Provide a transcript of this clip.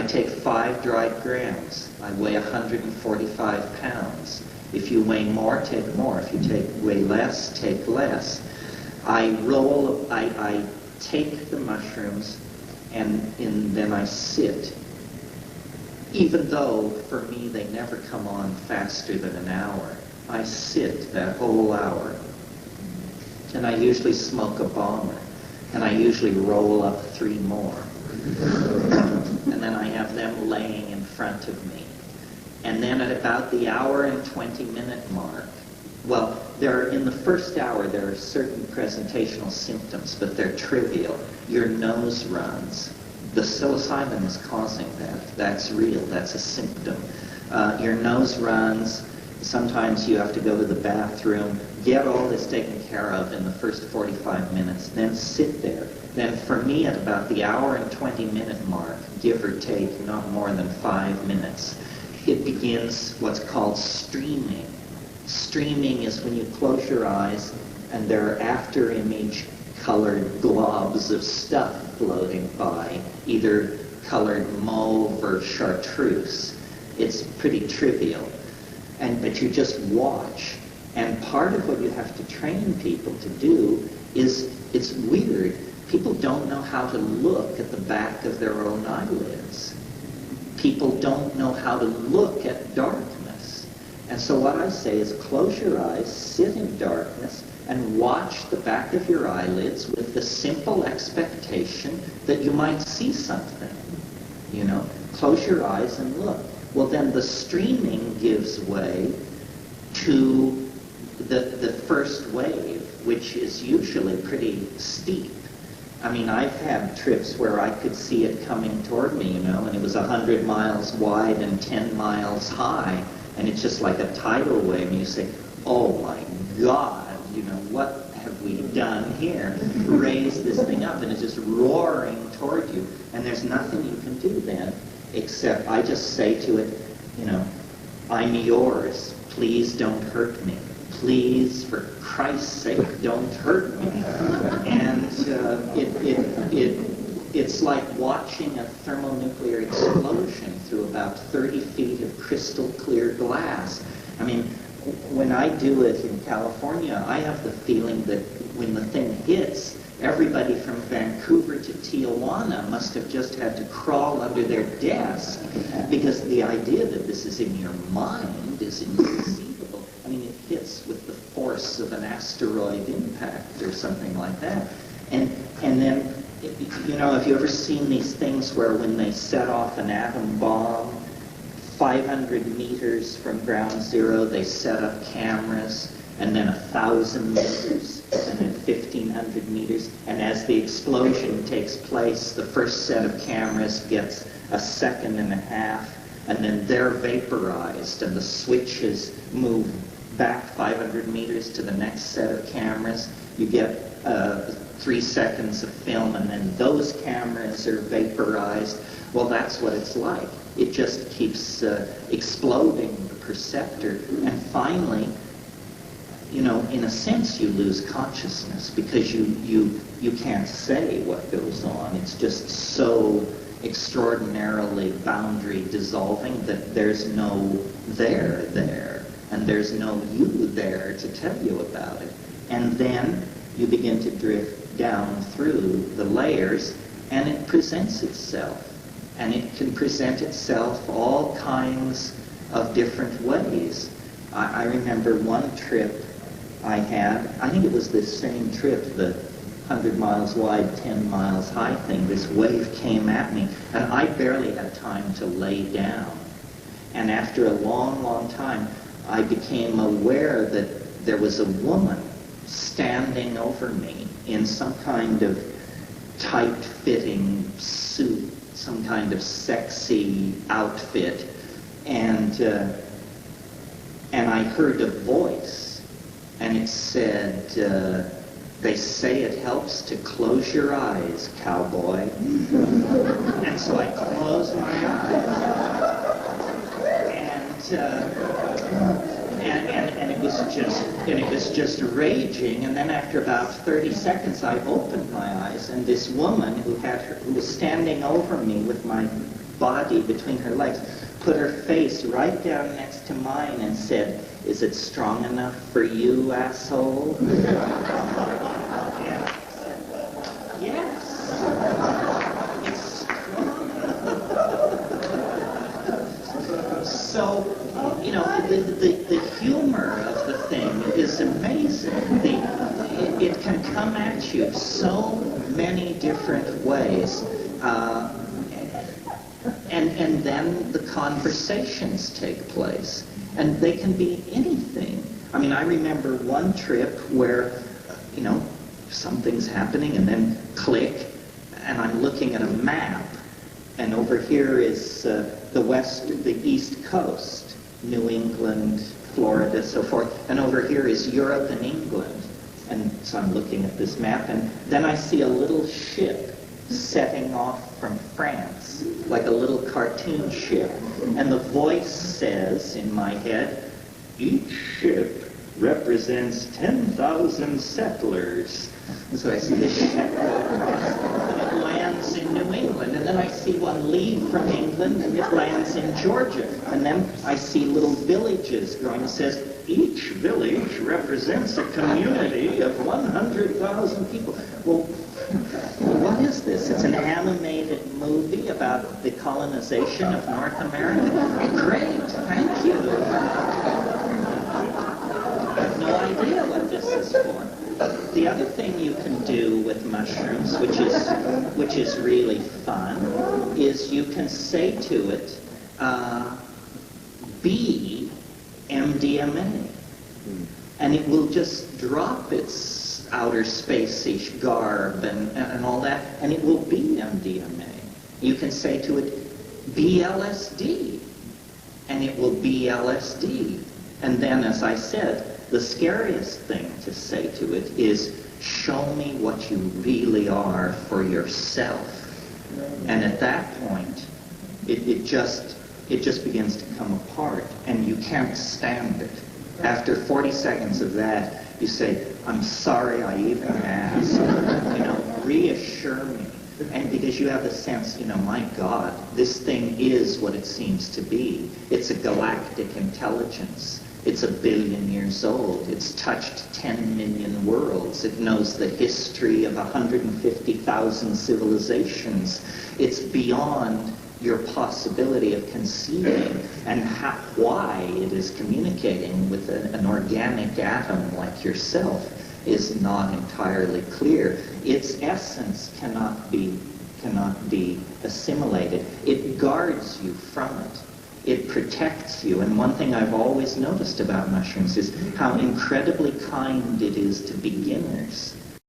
take 5 dried grams. I weigh 145 pounds. If you weigh more, take more. If you weigh less, take less. I take the mushrooms and then I sit. Even though, for me, they never come on faster than an hour. I sit that whole hour. And I usually smoke a bomber. And I usually roll up 3 more. And then I have them laying in front of me. And then at about the hour and 20-minute mark, well, in the first hour, there are certain presentational symptoms, but they're trivial. Your nose runs. The psilocybin is causing that. That's real. That's a symptom. Your nose runs. Sometimes you have to go to the bathroom. Get all this taken care of in the first 45 minutes. Then sit there. Then for me, at about the hour and 20-minute mark, give or take, not more than 5 minutes, it begins what's called streaming. Streaming is when you close your eyes and there are after-image colored globs of stuff floating by, either colored mauve or chartreuse. It's pretty trivial. But you just watch. And part of what you have to train people to do is, it's weird, people don't know how to look at the back of their own eyelids. People don't know how to look at darkness. And so what I say is close your eyes, sit in darkness, and watch the back of your eyelids with the simple expectation that you might see something. You know, close your eyes and look. Well, then the streaming gives way to the first wave, which is usually pretty steep. I mean, I've had trips where I could see it coming toward me, you know, and it was 100 miles wide and 10 miles high, and it's just like a tidal wave, and you say, oh my God, you know, what have we done here? Raise this thing up, and it's just roaring toward you, and there's nothing you can do then, except I just say to it, you know, I'm yours, please don't hurt me. Please, for Christ's sake, don't hurt me. And it's like watching a thermonuclear explosion through about 30 feet of crystal clear glass. I mean, when I do it in California, I have the feeling that when the thing hits, everybody from Vancouver to Tijuana must have just had to crawl under their desk, because the idea that this is in your mind is inconceivable. I mean, it hits with the force of an asteroid impact or something like that. And then, you know, have you ever seen these things where when they set off an atom bomb, 500 meters from ground zero, they set up cameras, and then 1,000 meters, and then 1,500 meters, and as the explosion takes place, the first set of cameras gets a second and a half, and then they're vaporized, and the switches move back 500 meters to the next set of cameras. You get 3 seconds of film, and then those cameras are vaporized. Well, that's what it's like. It just keeps exploding the perceptor, and finally, you know, in a sense, you lose consciousness because you can't say what goes on. It's just so extraordinarily boundary dissolving that there's no there, and there's no you there to tell you about it. And then you begin to drift down through the layers, and it presents itself. And it can present itself all kinds of different ways. I remember one trip I had, I think it was this same trip, the 100 miles wide, 10 miles high thing. This wave came at me, and I barely had time to lay down. And after a long, long time, I became aware that there was a woman standing over me in some kind of tight-fitting suit, some kind of sexy outfit, and I heard a voice, and it said, they say it helps to close your eyes, cowboy. And so I closed my eyes, and it was just and it was just raging. And then after about 30 seconds, I opened my eyes, and this woman who was standing over me with my body between her legs put her face right down next to mine and said, "Is it strong enough for you, asshole?" Yeah. Yes. It's strong. So, you know, the humor of the thing is amazing. It can come at you so many different ways. And then the conversations take place. And they can be anything. I mean, I remember one trip where, you know, something's happening and then click, and I'm looking at a map, and over here is the East Coast, New England, Florida, so forth, and over here is Europe and England. And so I'm looking at this map, and then I see a little ship setting off from France, like a little cartoon ship. And the voice says in my head, "Each ship represents 10,000 settlers." And so I see this ship go across, and it lands in New England. And then I see one leave from England, and it lands in Georgia. And then I see little villages growing. It says, "Each village represents a community of 100,000 people." Well, what is this? It's an animated movie about the colonization of North America? Great, thank you. I have no idea what this is for. The other thing you can do with mushrooms, which is really fun, is you can say to it, "Be MDMA," and it will just drop its outer space-ish garb and all that, and it will be MDMA. You can say to it, "Be LSD," and it will be LSD. And then, as I said, the scariest thing to say to it is, "Show me what you really are for yourself." And at that point, it just begins to come apart, and you can't stand it. After 40 seconds of that, you say, "I'm sorry I even asked. You know, reassure me." And because you have the sense, you know, my God, this thing is what it seems to be. It's a galactic intelligence. It's 1 billion years old. It's touched 10 million worlds. It knows the history of 150,000 civilizations. It's beyond your possibility of conceiving, and why it is communicating with an organic atom like yourself is not entirely clear. Its essence cannot be assimilated. It guards you from it. It protects you. And one thing I've always noticed about mushrooms is how incredibly kind it is to beginners.